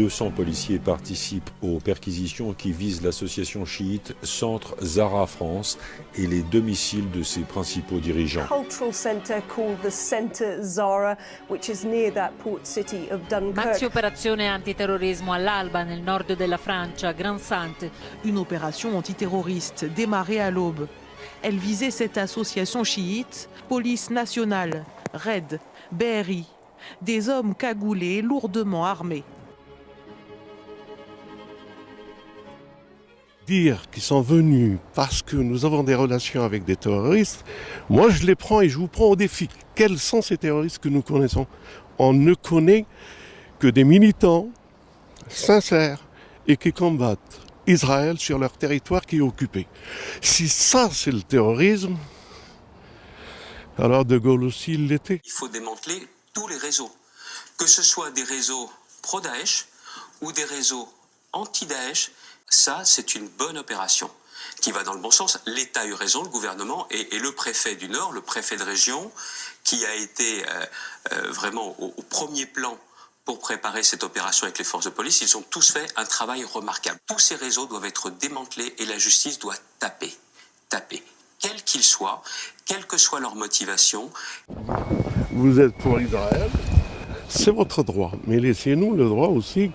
200 policiers participent aux perquisitions qui visent l'association chiite Centre Zahra France et les domiciles de ses principaux dirigeants. Maxi operazione antiterrorismo all'alba nel nord della Francia, Gran Sante. Une opération antiterroriste démarrée à l'aube. Elle visait cette association chiite, police nationale, RAID, BRI, des hommes cagoulés, lourdement armés. Dire qu'ils sont venus parce que nous avons des relations avec des terroristes, moi je les prends et je vous prends au défi. Quels sont ces terroristes que nous connaissons? On ne connaît que des militants sincères et qui combattent Israël sur leur territoire qui est occupé. Si ça c'est le terrorisme, alors De Gaulle aussi il l'était. Il faut démanteler tous les réseaux, que ce soit des réseaux pro-Daesh ou des réseaux anti-Daesh. Ça, c'est une bonne opération qui va dans le bon sens. L'État a eu raison, le gouvernement et le préfet du Nord, le préfet de région, qui a été vraiment au premier plan pour préparer cette opération avec les forces de police. Ils ont tous fait un travail remarquable. Tous ces réseaux doivent être démantelés et la justice doit taper, quels qu'ils soient, quelle que soit leur motivation. Vous êtes pour Israël, c'est votre droit, mais laissez-nous le droit aussi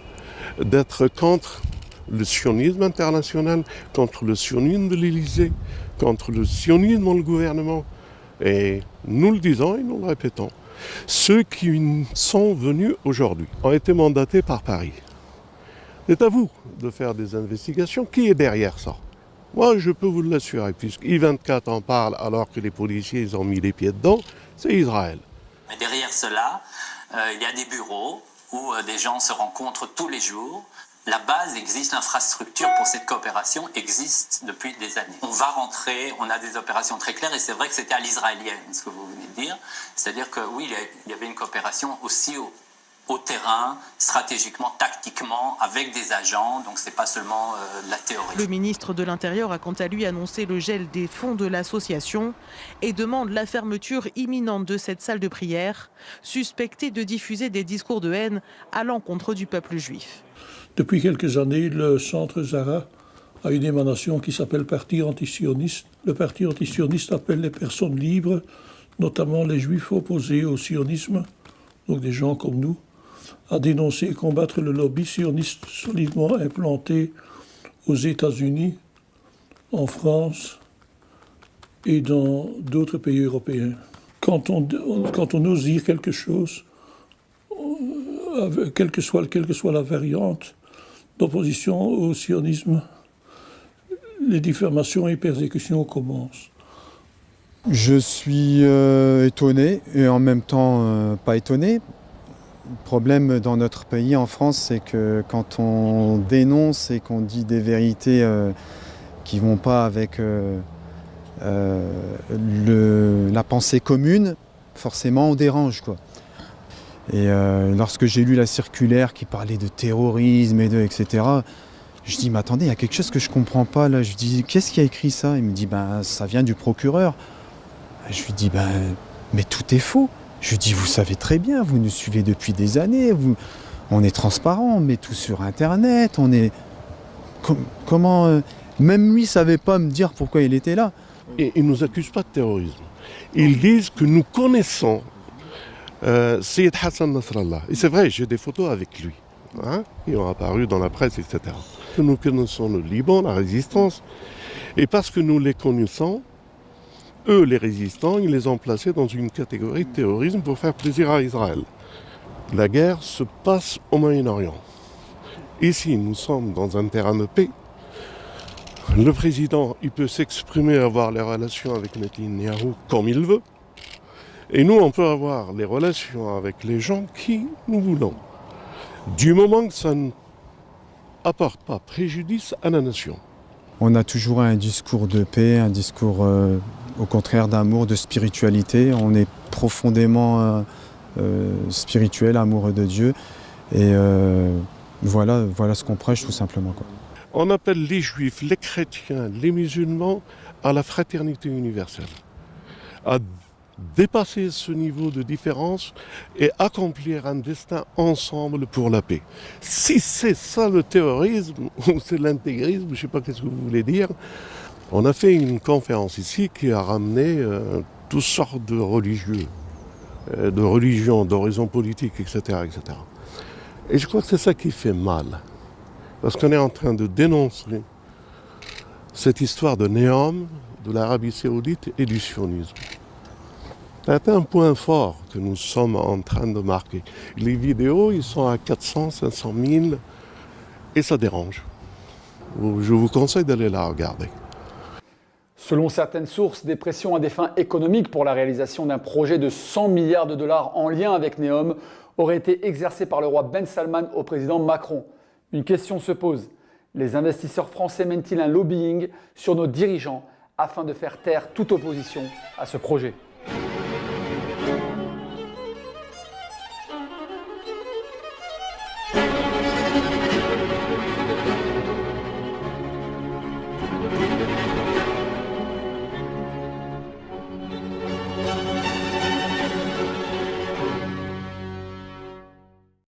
d'être contre le sionisme international, contre le sionisme de l'Élysée, contre le sionisme dans le gouvernement. Et nous le disons et nous le répétons, ceux qui sont venus aujourd'hui ont été mandatés par Paris. C'est à vous de faire des investigations. Qui est derrière ça? Moi, je peux vous l'assurer, puisque I24 en parle alors que les policiers ils ont mis les pieds dedans, c'est Israël. Mais derrière cela, il y a des bureaux où des gens se rencontrent tous les jours. La base existe, l'infrastructure pour cette coopération existe depuis des années. On va rentrer, on a des opérations très claires et c'est vrai que c'était à l'israélienne, ce que vous venez de dire. C'est-à-dire que oui, il y avait une coopération aussi au terrain, stratégiquement, tactiquement, avec des agents, donc c'est pas seulement de la théorie. Le ministre de l'Intérieur a quant à lui annoncé le gel des fonds de l'association et demande la fermeture imminente de cette salle de prière, suspectée de diffuser des discours de haine à l'encontre du peuple juif. Depuis quelques années, le Centre Zahra a une émanation qui s'appelle Parti antisioniste. Le Parti antisioniste appelle les personnes libres, notamment les juifs opposés au sionisme, donc des gens comme nous, à dénoncer et combattre le lobby sioniste solidement implanté aux États-Unis, en France et dans d'autres pays européens. Quand on ose dire quelque chose, quelle que soit la variante d'opposition au sionisme, les diffamations et persécutions commencent. Je suis étonné et en même temps pas étonné. Le problème dans notre pays, en France, c'est que quand on dénonce et qu'on dit des vérités qui ne vont pas avec la pensée commune, forcément on dérange, quoi. Et lorsque j'ai lu la circulaire qui parlait de terrorisme etc., je dis mais attendez, il y a quelque chose que je comprends pas là. Je dis qu'est-ce qui a écrit ça? Il me dit ça vient du procureur. Je lui dis mais tout est faux. Je lui dis vous savez très bien, vous nous suivez depuis des années, on est transparent, on met tout sur internet, on est comment même lui savait pas me dire pourquoi il était là. Et ils nous accusent pas de terrorisme. Ils disent que nous connaissons Sayyid Hassan Nasrallah. Et c'est vrai, j'ai des photos avec lui, qui ont apparu dans la presse, etc. Nous connaissons le Liban, la résistance. Et parce que nous les connaissons, eux, les résistants, ils les ont placés dans une catégorie de terrorisme pour faire plaisir à Israël. La guerre se passe au Moyen-Orient. Ici, nous sommes dans un terrain de paix. Le président, il peut s'exprimer, avoir les relations avec Netanyahou comme il veut. Et nous, on peut avoir les relations avec les gens qui nous voulons. Du moment que ça n'apporte pas préjudice à la nation. On a toujours un discours de paix, un discours au contraire d'amour, de spiritualité. On est profondément spirituel, amoureux de Dieu. Et voilà ce qu'on prêche tout simplement, quoi. On appelle les juifs, les chrétiens, les musulmans à la fraternité universelle, à dépasser ce niveau de différence et accomplir un destin ensemble pour la paix. Si c'est ça le terrorisme ou c'est l'intégrisme, je ne sais pas qu'est-ce que vous voulez dire, on a fait une conférence ici qui a ramené toutes sortes de religieux, de religions, d'horizons politiques, etc., etc. Et je crois que c'est ça qui fait mal. Parce qu'on est en train de dénoncer cette histoire de Neom, de l'Arabie saoudite et du sionisme. C'est un point fort que nous sommes en train de marquer. Les vidéos, ils sont à 400, 500 000 et ça dérange. Je vous conseille d'aller la regarder. Selon certaines sources, des pressions à des fins économiques pour la réalisation d'un projet de 100 milliards de dollars en lien avec Neom auraient été exercées par le roi Ben Salman au président Macron. Une question se pose. Les investisseurs français mènent-ils un lobbying sur nos dirigeants afin de faire taire toute opposition à ce projet ?